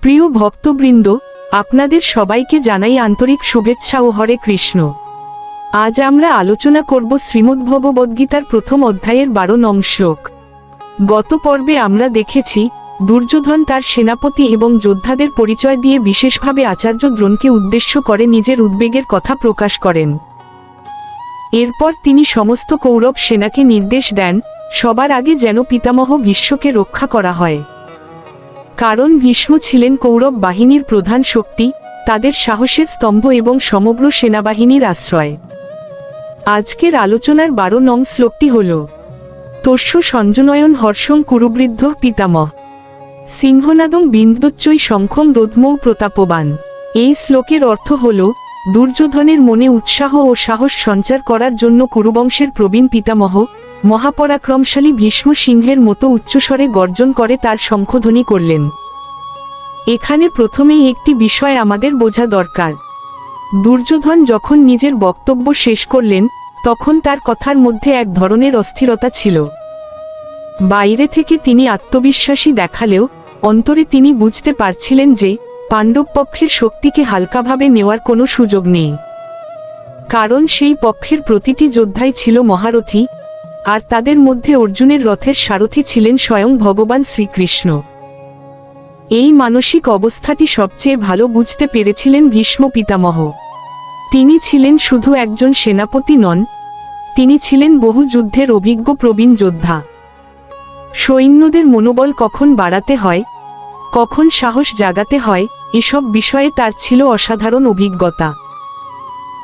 প্রিয় ভক্তবৃন্দ, আপনাদের সবাইকে জানাই আন্তরিক শুভেচ্ছা ও হরে কৃষ্ণ। আজ আমরা আলোচনা করব শ্রীমদ্ভগবদ্গীতার প্রথম অধ্যায়ের 12 নং শ্লোক। গত পর্বে আমরা দেখেছি দুর্যোধন তার সেনাপতি এবং যোদ্ধাদের পরিচয় দিয়ে বিশেষভাবে আচার্য দ্রোণকে উদ্দেশ্য করে নিজের উদ্বেগের কথা প্রকাশ করেন। এরপর তিনি সমস্ত কৌরব সেনাকে নির্দেশ দেন সবার আগে যেন পিতামহ ভীষ্মকে রক্ষা করা হয়, কারণ ভীষ্ম ছিলেন কৌরব বাহিনীর প্রধান শক্তি, তাদের সাহসের স্তম্ভ এবং সমগ্র সেনাবাহিনীর আশ্রয়। আজকের আলোচনার 12 নং শ্লোকটি হল তস্য সঞ্জনয়ন হর্ষং কুরুবৃদ্ধ পিতামহ সিংহনাদং বিন্দোচ্চৈ শঙ্খং দোধমৌ প্রতাপবান। এই শ্লোকের অর্থ হল দুর্যোধনের মনে উৎসাহ ও সাহস সঞ্চার করার জন্য কুরুবংশের প্রবীণ পিতামহ মহাপরাক্রমশালী ভীষ্ম সিংহের মতো উচ্চস্বরে গর্জন করে তার শঙ্খধ্বনি করলেন। এখানে প্রথমেই একটি বিষয় আমাদের বোঝা দরকার। দুর্যোধন যখন নিজের বক্তব্য শেষ করলেন তখন তার কথার মধ্যে এক ধরনের অস্থিরতা ছিল। বাইরে থেকে তিনি আত্মবিশ্বাসী দেখালেও অন্তরে তিনি বুঝতে পারছিলেন যে পাণ্ডব পক্ষের শক্তিকে হালকাভাবে নেওয়ার কোনো সুযোগ নেই, কারণ সেই পক্ষের প্রতিটি যোদ্ধাই ছিল মহারথী, আর তাদের মধ্যে অর্জুনের রথের সারথি ছিলেন স্বয়ং ভগবান শ্রীকৃষ্ণ। এই মানসিক অবস্থাটি সবচেয়ে ভালো বুঝতে পেরেছিলেন ভীষ্ম পিতামহ। তিনি ছিলেন শুধু একজন সেনাপতি নন, তিনি ছিলেন বহু যুদ্ধের অভিজ্ঞ প্রবীণ যোদ্ধা। সৈন্যদের মনোবল কখন বাড়াতে হয়, কখন সাহস জাগাতে হয়, এসব বিষয়ে তার ছিল অসাধারণ অভিজ্ঞতা।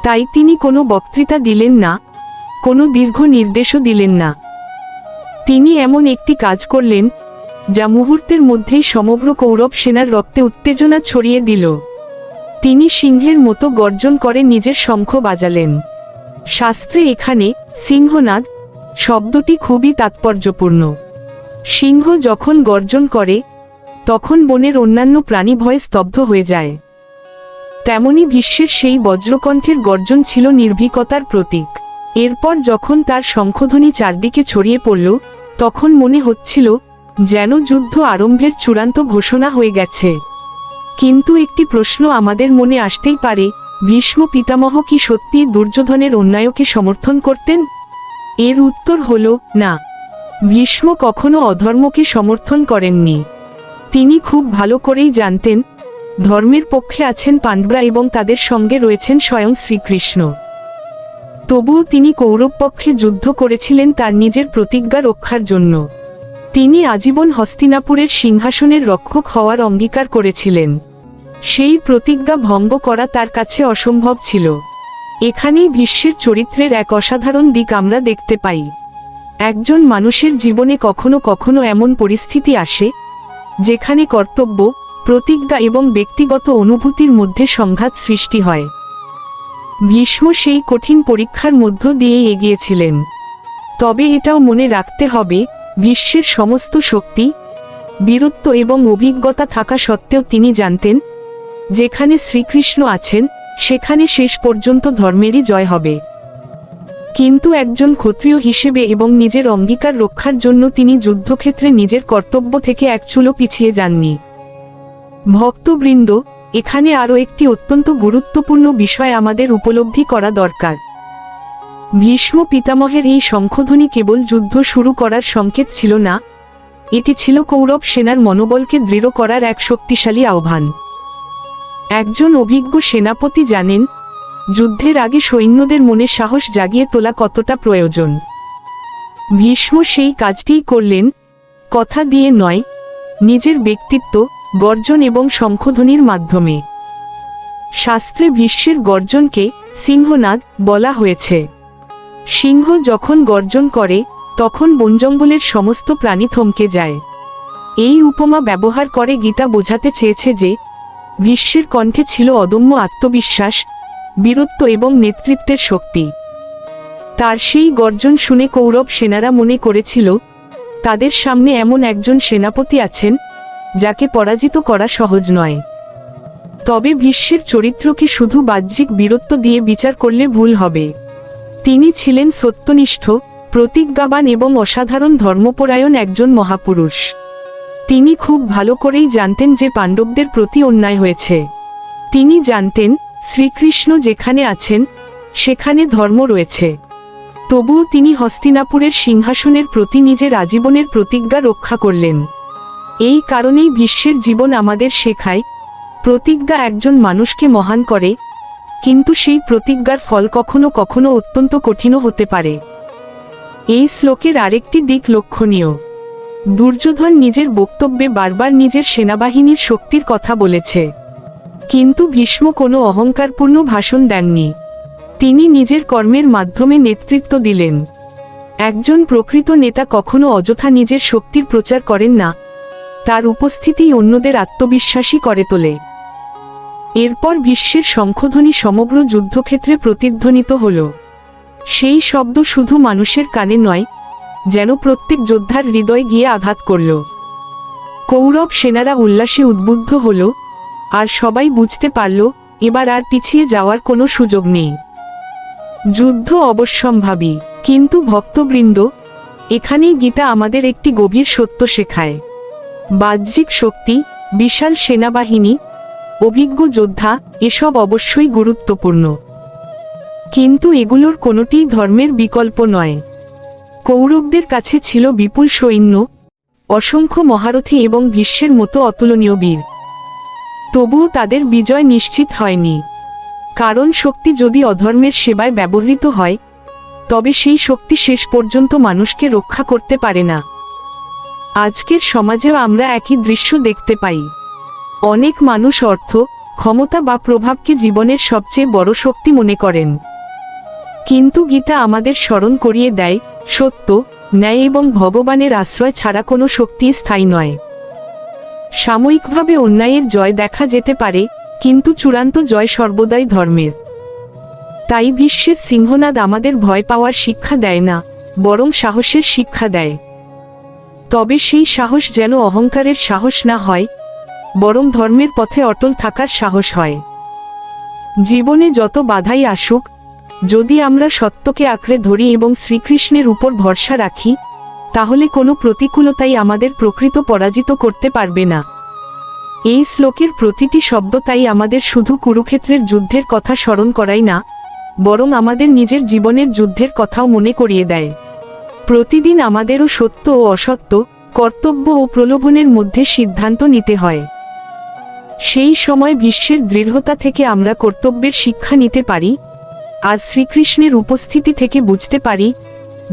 তাই তিনি কোনো বক্তৃতা দিলেন না, কোনো দীর্ঘ নির্দেশও দিলেন না। তিনি এমন একটি কাজ করলেন যা মুহূর্তের মধ্যেই সমগ্র কৌরব সেনার রক্তে উত্তেজনা ছড়িয়ে দিল। তিনি সিংহের মতো গর্জন করে নিজের শঙ্খ বাজালেন। শাস্ত্রে এখানে সিংহনাদ শব্দটি খুবই তাৎপর্যপূর্ণ। সিংহ যখন গর্জন করে তখন বনের অন্যান্য প্রাণী ভয়ে স্তব্ধ হয়ে যায়। তেমনি ভীষ্মের সেই বজ্রকণ্ঠের গর্জন ছিল নির্ভীকতার প্রতীক। এরপর যখন তার শঙ্খধ্বনি চারদিকে ছড়িয়ে পড়ল তখন মনে হচ্ছিল যেন যুদ্ধ আরম্ভের চূড়ান্ত ঘোষণা হয়ে গেছে। কিন্তু একটি প্রশ্ন আমাদের মনে আসতেই পারে, ভীষ্ম পিতামহ কি সত্যি দুর্যোধনের অন্যায়কে সমর্থন করতেন? এর উত্তর হল না। ভীষ্ম কখনো অধর্মকে সমর্থন করেননি। তিনি খুব ভালো করেই জানতেন ধর্মের পক্ষে আছেন পাণ্ডবরা এবং তাদের সঙ্গে রয়েছেন স্বয়ং শ্রীকৃষ্ণ। তবুও তিনি কৌরব পক্ষে যুদ্ধ করেছিলেন তার নিজের প্রতিজ্ঞা রক্ষার জন্য। তিনি আজীবন হস্তিনাপুরের সিংহাসনের রক্ষক হওয়ার অঙ্গীকার করেছিলেন। সেই প্রতিজ্ঞা ভঙ্গ করা তার কাছে অসম্ভব ছিল। এখানেই ভীষ্মের চরিত্রের এক অসাধারণ দিক আমরা দেখতে পাই। একজন মানুষের জীবনে কখনো কখনো এমন পরিস্থিতি আসে যেখানে কর্তব্য, প্রতিজ্ঞা এবং ব্যক্তিগত অনুভূতির মধ্যে সংঘাত সৃষ্টি হয়। ভীষ্ম সেই কঠিন পরীক্ষার মধ্য দিয়ে এগিয়েছিলেন। তবে এটাও মনে রাখতে হবে, ভীষ্মের সমস্ত শক্তি, বীরত্ব এবং অভিজ্ঞতা থাকা সত্ত্বেও তিনি জানতেন যেখানে শ্রীকৃষ্ণ আছেন সেখানে শেষ পর্যন্ত ধর্মেরই জয় হবে। কিন্তু একজন ক্ষত্রিয় হিসেবে এবং নিজের অঙ্গীকার রক্ষার জন্য তিনি যুদ্ধক্ষেত্রে নিজের কর্তব্য থেকে এক চুলো পিছিয়ে যাননি। ভক্তবৃন্দ, এখানে আরও একটি অত্যন্ত গুরুত্বপূর্ণ বিষয় আমাদের উপলব্ধি করা দরকার। ভীষ্ম পিতামহের এই শঙ্খধ্বনি কেবল যুদ্ধ শুরু করার সংকেত ছিল না, এটি ছিল কৌরব সেনার মনোবলকে দৃঢ় করার এক শক্তিশালী আহ্বান। একজন অভিজ্ঞ সেনাপতি জানেন যুদ্ধের আগে সৈন্যদের মনে সাহস জাগিয়ে তোলা কতটা প্রয়োজন। ভীষ্ম সেই কাজটিই করলেন, কথা দিয়ে নয়, নিজের ব্যক্তিত্ব, গর্জন এবং শঙ্খধ্বনির মাধ্যমে। শাস্ত্রে ভীষ্মের গর্জনকে সিংহনাদ বলা হয়েছে। সিংহ যখন গর্জন করে তখন বনজঙ্গলের সমস্ত প্রাণী থমকে যায়। এই উপমা ব্যবহার করে গীতা বোঝাতে চেয়েছে যে ভীষ্মের কণ্ঠে ছিল অদম্য আত্মবিশ্বাস, বীরত্ব এবং নেতৃত্বের শক্তি। তার সেই গর্জন শুনে কৌরব সেনারা মনে করেছিল তাদের সামনে এমন একজন সেনাপতি আছেন যাকে পরাজিত করা সহজ নয়। তবে ভীষ্মের চরিত্রকে শুধু বাহ্যিক বীরত্ব দিয়ে বিচার করলে ভুল হবে। তিনি ছিলেন সত্যনিষ্ঠ, প্রতিজ্ঞাবান এবং অসাধারণ ধর্মপরায়ণ একজন মহাপুরুষ। তিনি খুব ভালো করেই জানতেন যে পাণ্ডবদের প্রতি অন্যায় হয়েছে। তিনি জানতেন শ্রীকৃষ্ণ যেখানে আছেন সেখানে ধর্ম রয়েছে। তবুও তিনি হস্তিনাপুরের সিংহাসনের প্রতি নিজের আজীবনের প্রতিজ্ঞা রক্ষা করলেন। এই কারণেই ভীষ্মের জীবন আমাদের শেখায়, প্রতিজ্ঞা একজন মানুষকে মহান করে, কিন্তু সেই প্রতিজ্ঞার ফল কখনো কখনো অত্যন্ত কঠিনও হতে পারে। এই শ্লোকের আরেকটি দিক লক্ষণীয়। দুর্যোধন নিজের বক্তব্যে বারবার নিজের সেনাবাহিনীর শক্তির কথা বলেছে, কিন্তু ভীষ্ম কোনো অহংকারপূর্ণ ভাষণ দেননি। তিনি নিজের কর্মের মাধ্যমে নেতৃত্ব দিলেন। একজন প্রকৃত নেতা কখনো অযথা নিজের শক্তির প্রচার করেন না, তার উপস্থিতিই অন্যদের আত্মবিশ্বাসী করে তোলে। এরপর ভীষ্মের শঙ্খধ্বনি সমগ্র যুদ্ধক্ষেত্রে প্রতিধ্বনিত হল। সেই শব্দ শুধু মানুষের কানে নয়, যেন প্রত্যেক যোদ্ধার হৃদয়ে গিয়ে আঘাত করল। কৌরব সেনারা উল্লাসে উদ্বুদ্ধ হল, আর সবাই বুঝতে পারল এবার আর পিছিয়ে যাওয়ার কোনো সুযোগ নেই। যুদ্ধ অবশ্যম্ভাবী, কিন্তু ভক্তবৃন্দ, এখানেই গীতা আমাদের একটি গভীর সত্য শেখায়। বাহ্যিক শক্তি, বিশাল সেনাবাহিনী, অভিজ্ঞ যোদ্ধা এসব অবশ্যই গুরুত্বপূর্ণ, কিন্তু এগুলোর কোনোটিই ধর্মের বিকল্প নয়। কৌরবদের কাছে ছিল বিপুল সৈন্য, অসংখ্য মহারথী এবং ভীষ্মের মতো অতুলনীয় বীর। তবুও তাদের বিজয় নিশ্চিত হয়নি, কারণ শক্তি যদি অধর্মের সেবায় ব্যবহৃত হয় তবে সেই শক্তি শেষ পর্যন্ত মানুষকে রক্ষা করতে পারে না। আজকের সমাজেও আমরা একই দৃশ্য দেখতে পাই। অনেক মানুষ অর্থ, ক্ষমতা বা প্রভাবকে জীবনের সবচেয়ে বড় শক্তি মনে করেন, কিন্তু গীতা আমাদের স্মরণ করিয়ে দেয় সত্য, ন্যায় এবং ভগবানের আশ্রয় ছাড়া কোনো শক্তি স্থায়ী নয়। সাময়িকভাবে অন্যায়ের জয় দেখা যেতে পারে, কিন্তু চূড়ান্ত জয় সর্বদাই ধর্মের। তাই ভীষ্মের সিংহনাদ আমাদের ভয় পাওয়ার শিক্ষা দেয় না, বরং সাহসের শিক্ষা দেয়। তবে সেই সাহস যেন অহংকারের সাহস না হয়, বরং ধর্মের পথে অটল থাকার সাহস হয়। জীবনে যত বাধাই আসুক, যদি আমরা সত্যকে আঁকড়ে ধরি এবং শ্রীকৃষ্ণের উপর ভরসা রাখি, তাহলে কোনো প্রতিকূলতাই আমাদের প্রকৃত পরাজিত করতে পারবে না। এই শ্লোকের প্রতিটি শব্দ তাই আমাদের শুধু কুরুক্ষেত্রের যুদ্ধের কথা স্মরণ করাই না, বরং আমাদের নিজের জীবনের যুদ্ধের কথাও মনে করিয়ে দেয়। প্রতিদিন আমাদেরও সত্য ও অসত্য, কর্তব্য ও প্রলোভনের মধ্যে সিদ্ধান্ত নিতে হয়। সেই সময় ভীষ্মের দৃঢ়তা থেকে আমরা কর্তব্যের শিক্ষা নিতে পারি, আর শ্রীকৃষ্ণের উপস্থিতি থেকে বুঝতে পারি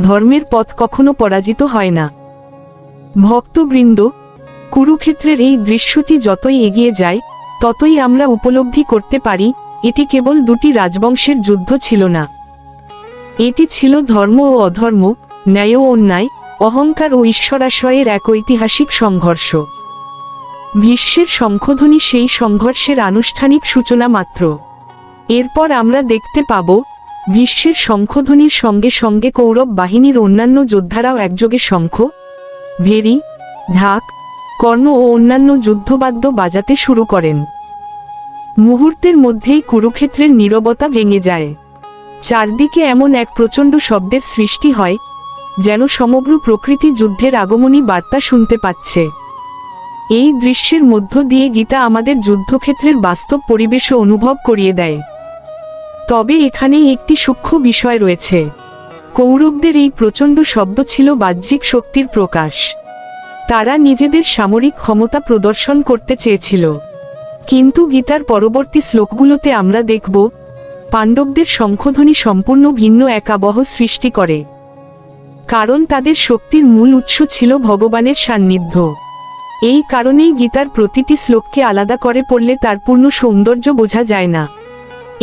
ধর্মের পথ কখনো পরাজিত হয় না। ভক্তবৃন্দ, কুরুক্ষেত্রের এই দৃশ্যটি যতই এগিয়ে যায় ততই আমরা উপলব্ধি করতে পারি এটি কেবল দুটি রাজবংশের যুদ্ধ ছিল না, এটি ছিল ধর্ম ও অধর্ম, ন্যায় ও অন্যায়, অহংকার ও ঈশ্বরাশ্রয়ের এক ঐতিহাসিক সংঘর্ষ। ভীষ্মের শঙ্খধ্বনি সেই সংঘর্ষের আনুষ্ঠানিক সূচনা মাত্র। এরপর আমরা দেখতে পাব ভীষ্মের শঙ্খধ্বনির সঙ্গে সঙ্গে কৌরব বাহিনীর অন্যান্য যোদ্ধারাও একযোগে শঙ্খ, ভেরি, ঢাক, কর্ণ ও অন্যান্য যুদ্ধবাদ্য বাজাতে শুরু করেন। মুহূর্তের মধ্যেই কুরুক্ষেত্রের নীরবতা ভেঙে যায়। চারদিকে এমন এক প্রচণ্ড শব্দের সৃষ্টি হয়, যেন সমগ্র প্রকৃতি যুদ্ধের আগমনী বার্তা শুনতে পাচ্ছে। এই দৃশ্যের মধ্য দিয়ে গীতা আমাদের যুদ্ধক্ষেত্রের বাস্তব পরিবেশও অনুভব করিয়ে দেয়। তবে এখানে একটি সূক্ষ্ম বিষয় রয়েছে। কৌরবদের এই প্রচণ্ড শব্দ ছিল বাহ্যিক শক্তির প্রকাশ। তারা নিজেদের সামরিক ক্ষমতা প্রদর্শন করতে চেয়েছিল, কিন্তু গীতার পরবর্তী শ্লোকগুলোতে আমরা দেখব পাণ্ডবদের শঙ্খধ্বনি সম্পূর্ণ ভিন্ন এক আবহ সৃষ্টি করে, কারণ তাদের শক্তির মূল উৎস ছিল ভগবানের সান্নিধ্য। এই কারণেই গীতার প্রতিটি শ্লোককে আলাদা করে পড়লে তার পূর্ণ সৌন্দর্য বোঝা যায় না।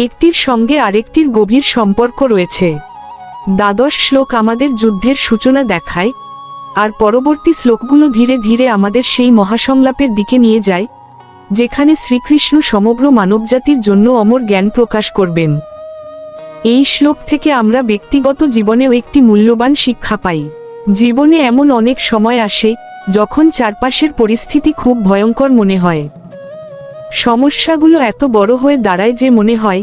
একটির সঙ্গে আরেকটির গভীর সম্পর্ক রয়েছে। দ্বাদশ শ্লোক আমাদের যুদ্ধের সূচনা দেখায়, আর পরবর্তী শ্লোকগুলো ধীরে ধীরে আমাদের সেই মহাসংলাপের দিকে নিয়ে যায়, যেখানে শ্রীকৃষ্ণ সমগ্র মানবজাতির জন্য অমর জ্ঞান প্রকাশ করবেন। এই শ্লোক থেকে আমরা ব্যক্তিগত জীবনেও একটি মূল্যবান শিক্ষা পাই। জীবনে এমন অনেক সময় আসে যখন চারপাশের পরিস্থিতি খুব ভয়ঙ্কর মনে হয়। সমস্যাগুলো এত বড় হয়ে দাঁড়ায় যে মনে হয়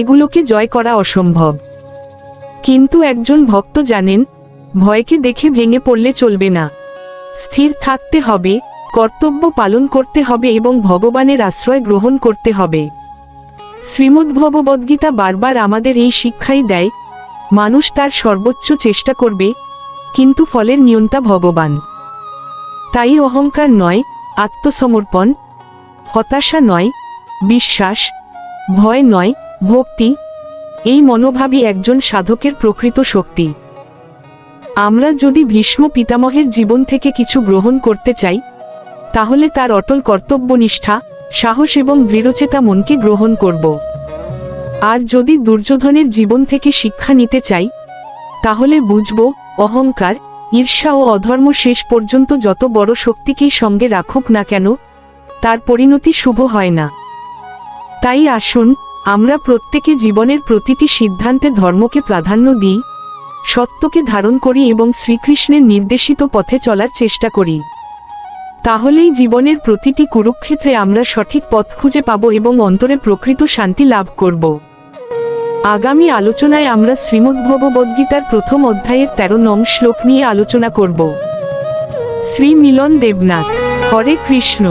এগুলোকে জয় করা অসম্ভব। কিন্তু একজন ভক্ত জানেন, ভয়কে দেখে ভেঙে পড়লে চলবে না, স্থির থাকতে হবে, কর্তব্য পালন করতে হবে এবং ভগবানের আশ্রয় গ্রহণ করতে হবে। শ্রীমদ্ভগবদ্গীতা বারবার আমাদের এই শিক্ষাই দেয়, মানুষ তার সর্বোচ্চ চেষ্টা করবে, কিন্তু ফলের নিয়ন্তা ভগবান। তাই অহংকার নয়, আত্মসমর্পণ, হতাশা নয়, বিশ্বাস, ভয় নয়, ভক্তি, এই মনোভাবই একজন সাধকের প্রকৃত শক্তি। আমরা যদি ভীষ্ম পিতামহের জীবন থেকে কিছু গ্রহণ করতে চাই, তাহলে তার অটল কর্তব্যনিষ্ঠা, সাহস এবং দৃঢ়চেতা মনকে গ্রহণ করব। আর যদি দুর্যোধনের জীবন থেকে শিক্ষা নিতে চাই, তাহলে বুঝব অহংকার, ঈর্ষা ও অধর্ম শেষ পর্যন্ত যত বড় শক্তিকেই সঙ্গে রাখুক না কেন, তার পরিণতি শুভ হয় না। তাই আসুন, আমরা প্রত্যেকে জীবনের প্রতিটি সিদ্ধান্তে ধর্মকে প্রাধান্য দিই, সত্যকে ধারণ করি এবং শ্রীকৃষ্ণের নির্দেশিত পথে চলার চেষ্টা করি। তাহলেই জীবনের প্রতিটি কুরুক্ষেত্রে আমরা সঠিক পথ খুঁজে পাব এবং অন্তরে প্রকৃত শান্তি লাভ করব। আগামী আলোচনায় আমরা শ্রীমদ্ভগবদ্গীতার প্রথম অধ্যায়ের 13 নং শ্লোক নিয়ে আলোচনা করব। শ্রী মিলন দেবনাথ। হরে কৃষ্ণ।